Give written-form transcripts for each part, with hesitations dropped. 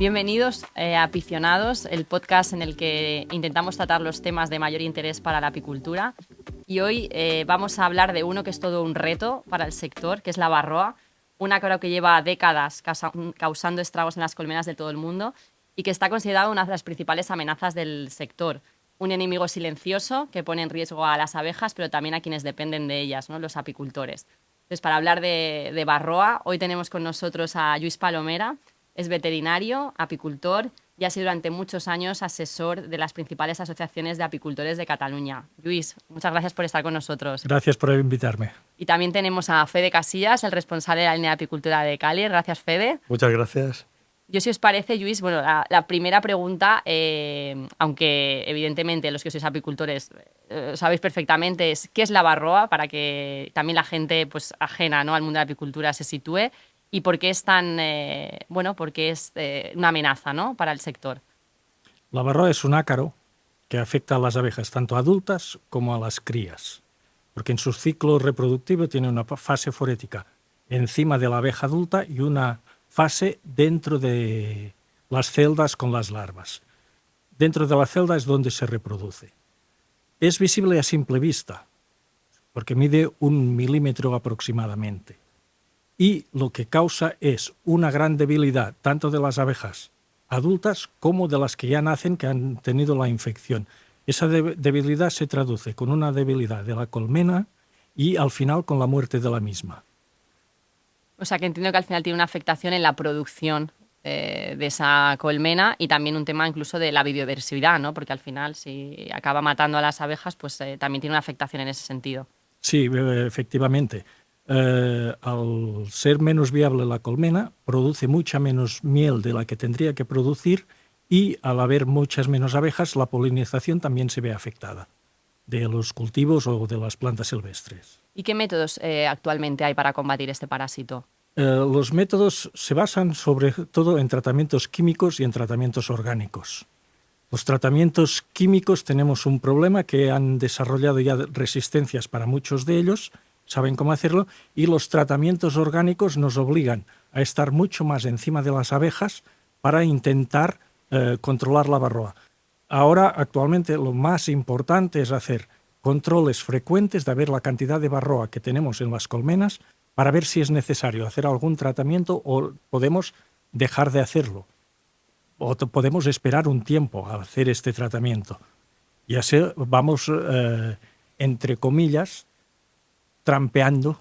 Bienvenidos a Apicionados, el podcast en el que intentamos tratar los temas de mayor interés para la apicultura. Y hoy vamos a hablar de uno que es todo un reto para el sector, que es la varroa, una creo que lleva décadas causando estragos en las colmenas de todo el mundo y que está considerada una de las principales amenazas del sector. Un enemigo silencioso que pone en riesgo a las abejas, pero también a quienes dependen de ellas, ¿no? Los apicultores. Entonces, para hablar de varroa, hoy tenemos con nosotros a Lluís Palomera. Es veterinario, apicultor y ha sido durante muchos años asesor de las principales asociaciones de apicultores de Cataluña. Lluís, muchas gracias por estar con nosotros. Gracias por invitarme. Y también tenemos a Fede Casillas, el responsable de la línea de apicultura de Cali. Gracias, Fede. Muchas gracias. Yo, si os parece, Lluís, bueno, la primera pregunta, aunque evidentemente los que sois apicultores sabéis perfectamente, es ¿qué es la varroa? Para que también la gente pues, ajena, ¿no?, al mundo de la apicultura se sitúe. ¿Y por qué es tan, porque es una amenaza, ¿no?, para el sector? La varroa es un ácaro que afecta a las abejas, tanto adultas como a las crías, porque en su ciclo reproductivo tiene una fase forética encima de la abeja adulta y una fase dentro de las celdas con las larvas. Dentro de la celda es donde se reproduce. Es visible a simple vista, porque mide 1 milímetro aproximadamente. Y lo que causa es una gran debilidad tanto de las abejas adultas como de las que ya nacen, que han tenido la infección. Esa debilidad se traduce con una debilidad de la colmena y al final con la muerte de la misma. O sea, que entiendo que al final tiene una afectación en la producción de esa colmena y también un tema incluso de la biodiversidad, ¿no? Porque al final si acaba matando a las abejas, pues también tiene una afectación en ese sentido. Sí, efectivamente. Al ser menos viable la colmena, produce mucha menos miel de la que tendría que producir y al haber muchas menos abejas, la polinización también se ve afectada de los cultivos o de las plantas silvestres. ¿Y qué métodos actualmente hay para combatir este parásito? Los métodos se basan sobre todo en tratamientos químicos y en tratamientos orgánicos. Los tratamientos químicos tenemos un problema que han desarrollado ya resistencias para muchos de ellos, saben cómo hacerlo, y los tratamientos orgánicos nos obligan a estar mucho más encima de las abejas para intentar controlar la varroa. Ahora, actualmente, lo más importante es hacer controles frecuentes de ver la cantidad de varroa que tenemos en las colmenas para ver si es necesario hacer algún tratamiento o podemos dejar de hacerlo. O podemos esperar un tiempo a hacer este tratamiento. Y así vamos, entre comillas, trampeando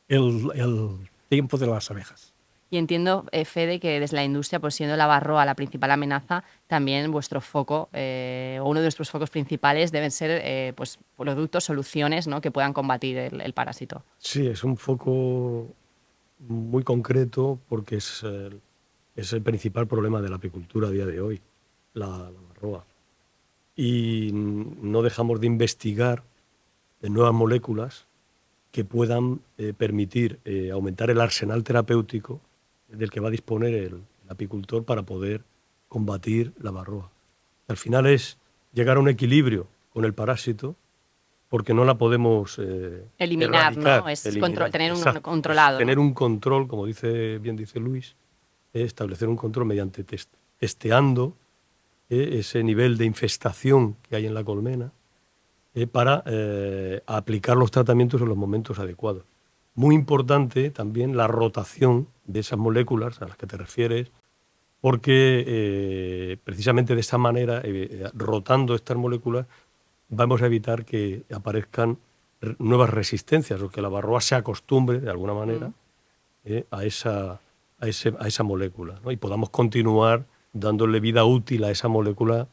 el tiempo de las abejas. Y entiendo, Fede, que desde la industria, pues siendo la varroa la principal amenaza, también vuestro foco, o uno de vuestros focos principales, deben ser pues, productos, soluciones, ¿no?, que puedan combatir el parásito. Sí, es un foco muy concreto porque es el principal problema de la apicultura a día de hoy, la varroa. Y no dejamos de investigar en nuevas moléculas que puedan permitir aumentar el arsenal terapéutico del que va a disponer el apicultor para poder combatir la varroa. Al final es llegar a un equilibrio con el parásito porque no la podemos eliminar, erradicar, ¿no? Es eliminar. tener un Exacto. controlado. Tener ¿no? un control, como bien dice Luis, establecer un control mediante testeando ese nivel de infestación que hay en la colmena para aplicar los tratamientos en los momentos adecuados. Muy importante también la rotación de esas moléculas a las que te refieres, porque precisamente de esa manera, rotando estas moléculas, vamos a evitar que aparezcan nuevas resistencias o que la varroa se acostumbre de alguna manera a esa molécula, ¿no? Y podamos continuar dándole vida útil a esa molécula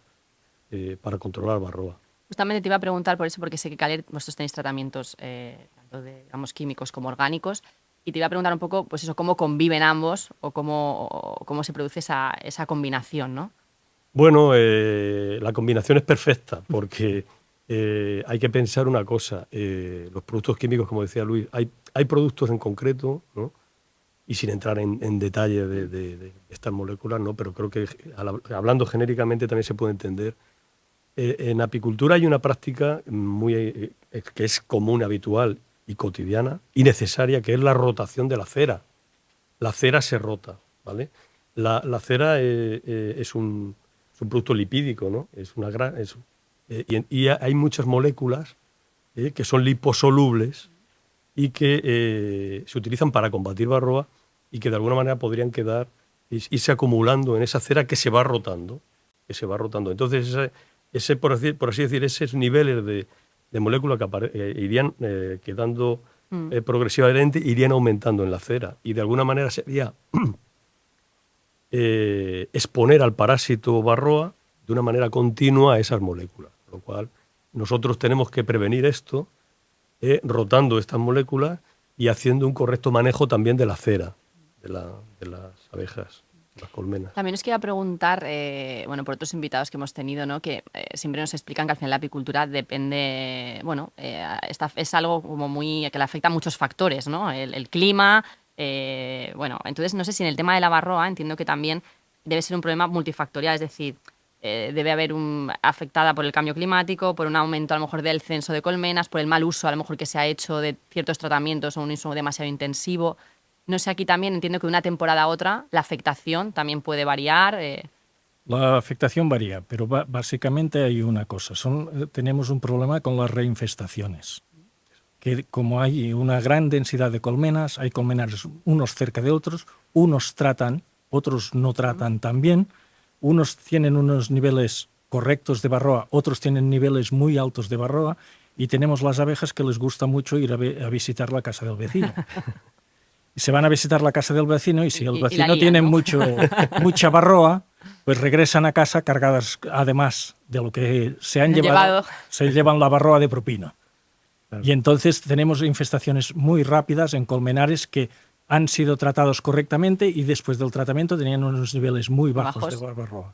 para controlar la varroa. Justamente te iba a preguntar por eso, porque sé que Caler, vosotros tenéis tratamientos tanto de, digamos, químicos como orgánicos, y te iba a preguntar un poco, pues eso, cómo conviven ambos o cómo se produce esa combinación, ¿no? Bueno, la combinación es perfecta porque hay que pensar una cosa. Los productos químicos, como decía Luis, hay productos en concreto, ¿no? Y sin entrar en detalle de estas moléculas, ¿no? Pero creo que hablando genéricamente también se puede entender. En apicultura hay una práctica que es común, habitual y cotidiana y necesaria, que es la rotación de la cera. La cera se rota, ¿vale? La cera es un producto lipídico, ¿no? Y hay muchas moléculas que son liposolubles y que se utilizan para combatir varroa y que de alguna manera podrían irse acumulando en esa cera que se va rotando. Entonces, por así decir, esos niveles de moléculas que irían quedando progresivamente, irían aumentando en la cera. Y de alguna manera sería exponer al parásito varroa de una manera continua a esas moléculas. Lo cual nosotros tenemos que prevenir esto rotando estas moléculas y haciendo un correcto manejo también de la cera de las abejas, de las colmenas. También os quería preguntar, por otros invitados que hemos tenido, ¿no? Que siempre nos explican que al final la apicultura depende, es algo como que le afecta a muchos factores, ¿no? El clima, entonces no sé si en el tema de la varroa entiendo que también debe ser un problema multifactorial, es decir, debe haber afectada por el cambio climático, por un aumento a lo mejor del censo de colmenas, por el mal uso a lo mejor que se ha hecho de ciertos tratamientos o un uso demasiado intensivo. No sé, aquí también entiendo que de una temporada a otra la afectación también puede variar. La afectación varía, pero básicamente hay una cosa. Tenemos un problema con las reinfestaciones. Que como hay una gran densidad de colmenas, hay colmenares unos cerca de otros, unos tratan, otros no tratan tan bien, unos tienen unos niveles correctos de varroa, otros tienen niveles muy altos de varroa, y tenemos las abejas que les gusta mucho ir a visitar la casa del vecino. Y se van a visitar la casa del vecino y si el vecino tiene mucha varroa, pues regresan a casa cargadas, además de lo que se han llevado, se llevan la varroa de propina. Claro. Y entonces tenemos infestaciones muy rápidas en colmenares que han sido tratados correctamente y después del tratamiento tenían unos niveles muy bajos de varroa.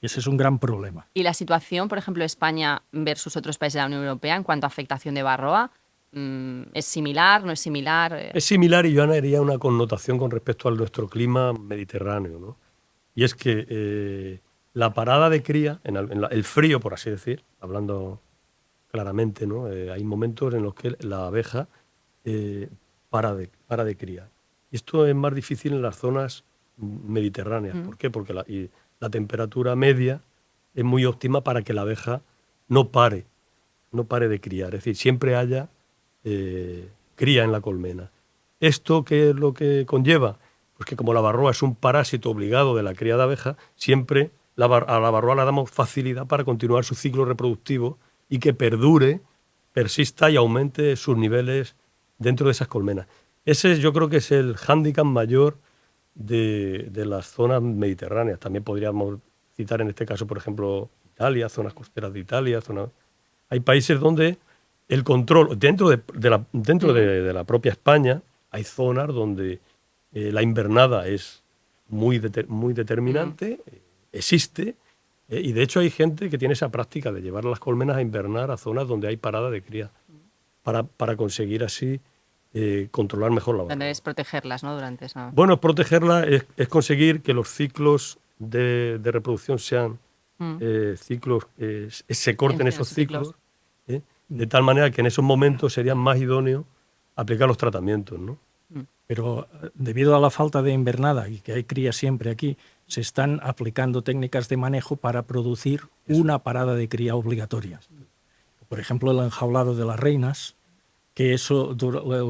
Y ese es un gran problema. ¿Y la situación, por ejemplo, España versus otros países de la Unión Europea en cuanto a afectación de varroa? ¿Es similar, no es similar? Es similar y yo añadiría una connotación con respecto a nuestro clima mediterráneo, ¿no? Y es que la parada de cría, el frío, por así decir, hablando claramente, ¿no? Hay momentos en los que la abeja para de criar. Y esto es más difícil en las zonas mediterráneas. ¿Por qué? Porque la temperatura media es muy óptima para que la abeja no pare de criar. Es decir, siempre haya cría en la colmena. ¿Esto qué es lo que conlleva? Pues que como la varroa es un parásito obligado de la cría de abeja, siempre a la varroa le damos facilidad para continuar su ciclo reproductivo y que perdure, persista y aumente sus niveles dentro de esas colmenas. Ese yo creo que es el hándicap mayor de las zonas mediterráneas. También podríamos citar en este caso, por ejemplo, Italia, zonas costeras de Italia. Hay países donde el control, dentro de la propia España, hay zonas donde la invernada es muy determinante, existe, y de hecho hay gente que tiene esa práctica de llevar las colmenas a invernar a zonas donde hay parada de cría, para conseguir así controlar mejor la varroa. Es protegerlas, ¿no? Durante esa... Bueno, protegerlas es conseguir que los ciclos de reproducción sean ciclos, se corten esos ciclos. De tal manera que en esos momentos sería más idóneo aplicar los tratamientos, ¿no? Pero debido a la falta de invernada y que hay cría siempre aquí, se están aplicando técnicas de manejo para producir una parada de cría obligatoria. Por ejemplo, el enjaulado de las reinas, que el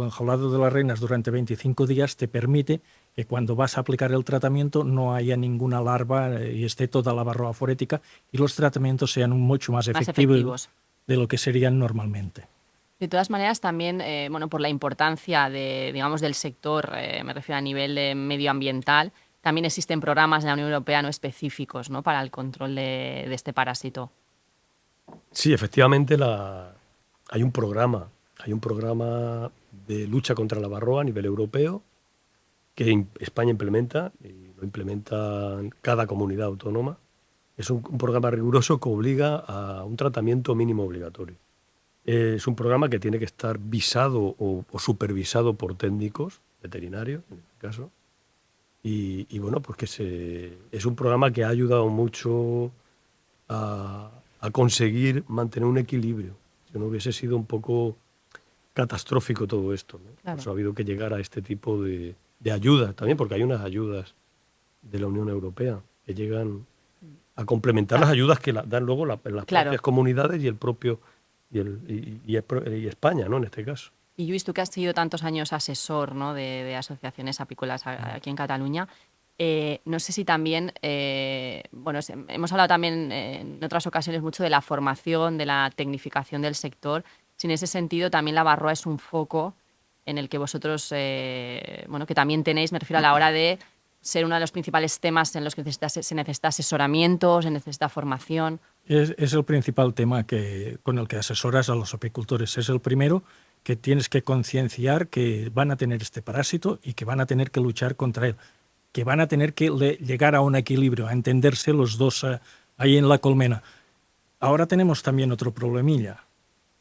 enjaulado de las reinas durante 25 días te permite que cuando vas a aplicar el tratamiento no haya ninguna larva y esté toda la varroa forética y los tratamientos sean mucho más efectivos de lo que serían normalmente. De todas maneras, también, por la importancia del sector, me refiero a nivel medioambiental, también existen programas de la Unión Europea no específicos, ¿no?, para el control de este parásito. Sí, efectivamente hay un programa de lucha contra la varroa a nivel europeo que España implementa, y lo implementa cada comunidad autónoma. Es un programa riguroso que obliga a un tratamiento mínimo obligatorio. Es un programa que tiene que estar visado o supervisado por técnicos veterinarios, en este caso. Y bueno, pues es un programa que ha ayudado mucho a conseguir mantener un equilibrio. Si no hubiese sido un poco catastrófico todo esto, ¿no? Claro. Pues ha habido que llegar a este tipo de ayudas también, porque hay unas ayudas de la Unión Europea, que llegan a complementar las ayudas que dan luego las propias comunidades y el propio y España, ¿no? En este caso. Y Lluís, tú que has sido tantos años asesor, ¿no?, de asociaciones apícolas aquí en Cataluña, no sé si también, bueno, hemos hablado también en otras ocasiones mucho de la formación, de la tecnificación del sector. Si en ese sentido también la Barroa es un foco en el que vosotros, bueno, que también tenéis, me refiero a la hora de ser uno de los principales temas en los que se necesita asesoramiento, se necesita formación. Es el principal tema con el que asesoras a los apicultores. Es el primero que tienes que concienciar que van a tener este parásito y que van a tener que luchar contra él, que van a tener que llegar a un equilibrio, a entenderse los dos ahí en la colmena. Ahora tenemos también otro problemilla,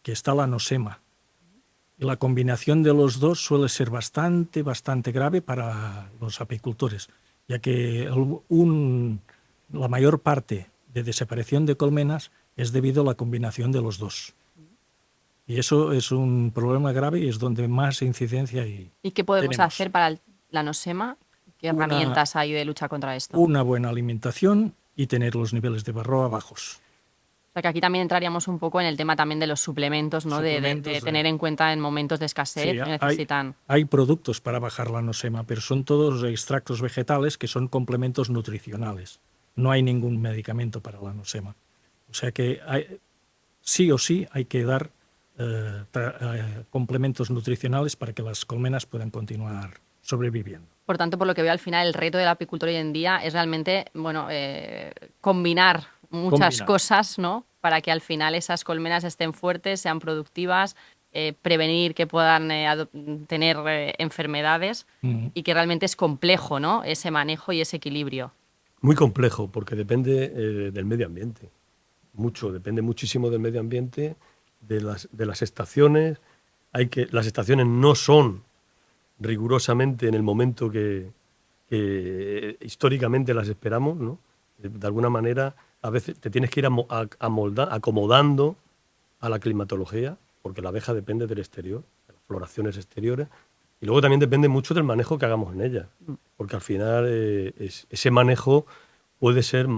que está la nosema. Y la combinación de los dos suele ser bastante grave para los apicultores, ya que la mayor parte de desaparición de colmenas es debido a la combinación de los dos. Y eso es un problema grave y es donde más incidencia hay. ¿Y qué podemos hacer para la nosema? ¿Qué herramientas hay de lucha contra esto? Una buena alimentación y tener los niveles de Barroa bajos. O sea, que aquí también entraríamos un poco en el tema también de los suplementos, ¿no? De tener en cuenta en momentos de escasez. Sí, necesitan... hay productos para bajar la nosema, pero son todos extractos vegetales que son complementos nutricionales. No hay ningún medicamento para la nosema. O sea que sí o sí hay que dar complementos nutricionales para que las colmenas puedan continuar sobreviviendo. Por tanto, por lo que veo, al final el reto del apicultor hoy en día es realmente, bueno, combinar muchas cosas, ¿no?, para que al final esas colmenas estén fuertes, sean productivas, prevenir que puedan tener enfermedades y que realmente es complejo, ¿no?, ese manejo y ese equilibrio. Muy complejo, porque depende del medio ambiente. Depende muchísimo del medio ambiente, de las estaciones. Las estaciones no son rigurosamente en el momento que históricamente las esperamos, ¿no? De alguna manera, a veces te tienes que ir acomodando a la climatología, porque la abeja depende del exterior, de las floraciones exteriores, y luego también depende mucho del manejo que hagamos en ella, porque al final ese manejo puede ser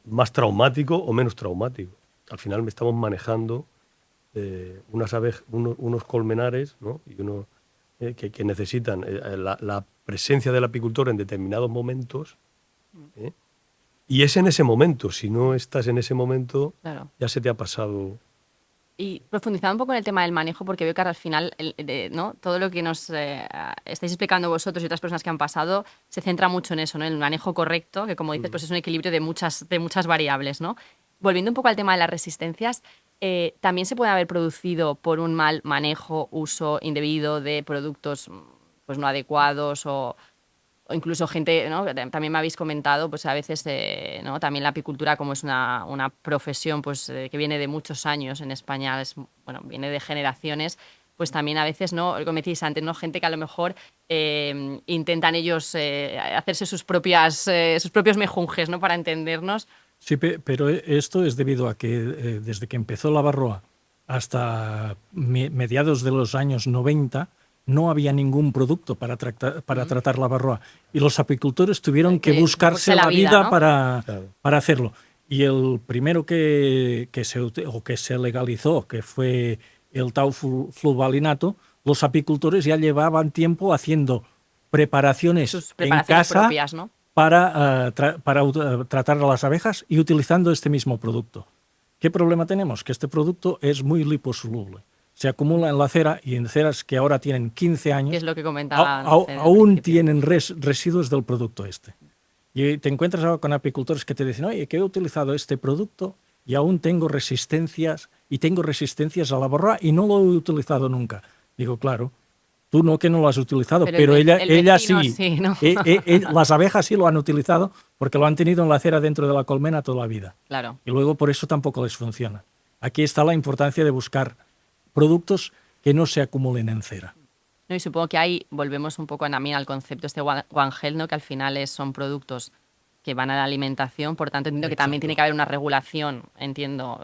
más traumático o menos traumático. Al final estamos manejando unos colmenares, ¿no?, y que necesitan la presencia del apicultor en determinados momentos, y es en ese momento. Si no estás en ese momento, claro, ya se te ha pasado. Y profundizando un poco en el tema del manejo, porque veo que al final, ¿no?, todo lo que nos estáis explicando vosotros y otras personas que han pasado se centra mucho en eso, ¿no?, en el manejo correcto, que como dices, pues es un equilibrio de muchas variables, ¿no? Volviendo un poco al tema de las resistencias, también se puede haber producido por un mal manejo, uso indebido de productos pues no adecuados o incluso gente, ¿no?, también me habéis comentado, pues a veces, ¿no?, también la apicultura, como es una profesión pues que viene de muchos años en España, bueno, viene de generaciones, pues también a veces, ¿no?, como decís antes, ¿no?, gente que a lo mejor intentan ellos hacerse sus propios mejunjes, ¿no?, para entendernos. Sí, pero esto es debido a que desde que empezó la Barroa hasta mediados de los años 90 no había ningún producto para tratar la Barroa. Y los apicultores tuvieron que buscarse la vida, ¿no?, para hacerlo. Y el primero que se legalizó, que fue el tau fluvalinato, los apicultores ya llevaban tiempo haciendo preparaciones en casa propias, ¿no?, para tratar a las abejas y utilizando este mismo producto. ¿Qué problema tenemos? Que este producto es muy liposoluble. Se acumula en la cera y en ceras que ahora tienen 15 años, que es lo que comentaba aún tienen residuos del producto este. Y te encuentras ahora con apicultores que te dicen, oye, que he utilizado este producto y aún tengo resistencias a la Barroa y no lo he utilizado nunca. Digo, claro, tú no, que no lo has utilizado, pero ella sí. ¿No? Las abejas sí lo han utilizado porque lo han tenido en la cera dentro de la colmena toda la vida. Claro. Y luego por eso tampoco les funciona. Aquí está la importancia de buscar productos que no se acumulen en cera. No, y supongo que ahí volvemos un poco también al concepto One Health, ¿no?, que al final son productos que van a la alimentación, por tanto entiendo que también tiene que haber una regulación, entiendo,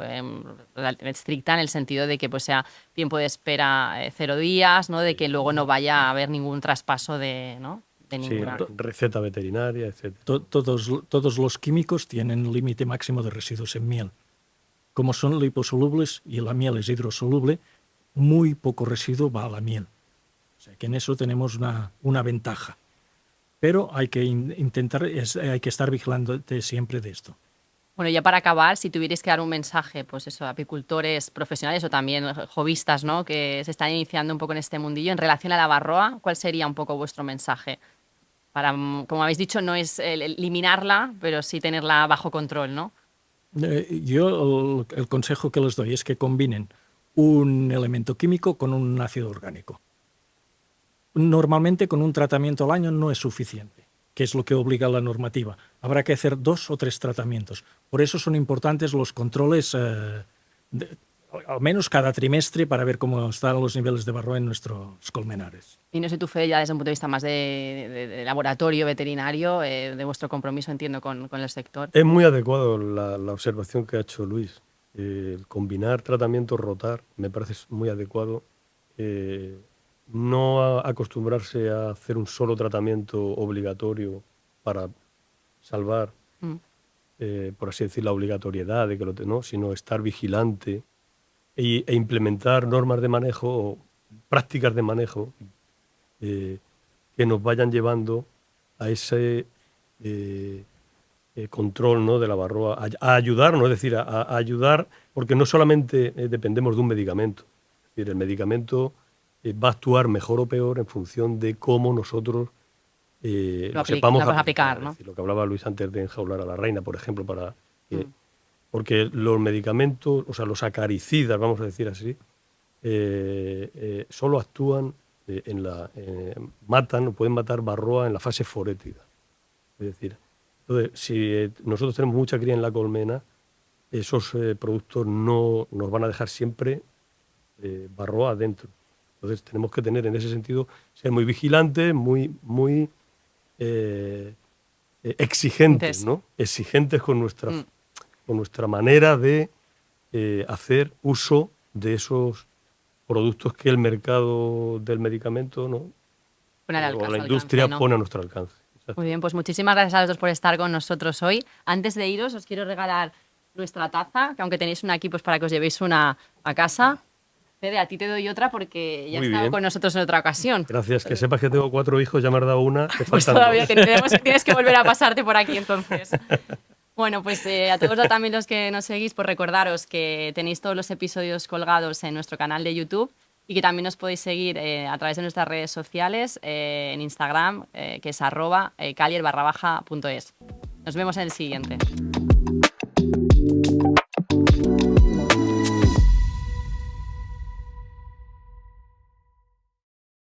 estricta, en el sentido de que pues sea tiempo de espera 0 días, ¿no?, de que luego no vaya a haber ningún traspaso de de Sí, ninguna. receta veterinaria, etc. Todos los químicos tienen un límite máximo de residuos en miel. Como son liposolubles y la miel es hidrosoluble, muy poco residuo va a la miel. O sea que en eso tenemos una ventaja. Pero hay que hay que estar vigilante siempre de esto. Bueno, ya para acabar, si tuvierais que dar un mensaje, pues eso, a apicultores profesionales o también hobbyistas, ¿no? Que se están iniciando un poco en este mundillo en relación a la varroa, ¿cuál sería un poco vuestro mensaje? Para, como habéis dicho, no es eliminarla, pero sí tenerla bajo control, ¿no? Yo el consejo que les doy es que combinen un elemento químico con un ácido orgánico. Normalmente con un tratamiento al año no es suficiente, que es lo que obliga la normativa. Habrá que hacer 2 o 3 tratamientos. Por eso son importantes los controles, al menos cada trimestre, para ver cómo están los niveles de varroa en nuestros colmenares. Y no sé tú, Fede, ya desde un punto de vista más de laboratorio veterinario, de vuestro compromiso, entiendo, con el sector. Es muy adecuado la observación que ha hecho Luis. Combinar tratamientos, rotar, me parece muy adecuado. No acostumbrarse a hacer un solo tratamiento obligatorio para salvar, por así decir, la obligatoriedad de que no, sino estar vigilante e implementar normas de manejo o prácticas de manejo que nos vayan llevando a ese control, ¿no?, de la varroa, a ayudarnos, es decir, a ayudar, porque no solamente dependemos de un medicamento, es decir, el medicamento va a actuar mejor o peor en función de cómo nosotros lo sepamos aplicar, ¿no? Es decir, lo que hablaba Luis antes de enjaular a la reina, por ejemplo, porque los medicamentos, o sea, los acaricidas, vamos a decir así, solo actúan matan o pueden matar varroa en la fase forétida. Es decir, entonces, si nosotros tenemos mucha cría en la colmena, esos productos no nos van a dejar siempre varroa adentro. Entonces tenemos que tener, en ese sentido, ser muy vigilantes, muy exigentes, ¿no? Exigentes con nuestra manera de hacer uso de esos productos que el mercado del medicamento, ¿no?, o la industria pone a nuestro alcance. Exacto. Muy bien, pues muchísimas gracias a los dos por estar con nosotros hoy. Antes de iros, os quiero regalar nuestra taza, que aunque tenéis una aquí, pues para que os llevéis una a casa. Fede, a ti te doy otra porque ya has estado con nosotros en otra ocasión. Gracias, que sepas que tengo 4 hijos, ya me has dado una. Pues todavía tienes que volver a pasarte por aquí entonces. Bueno, pues a todos también los que nos seguís, pues recordaros que tenéis todos los episodios colgados en nuestro canal de YouTube y que también nos podéis seguir a través de nuestras redes sociales, en Instagram, que es @calier_es. Nos vemos en el siguiente.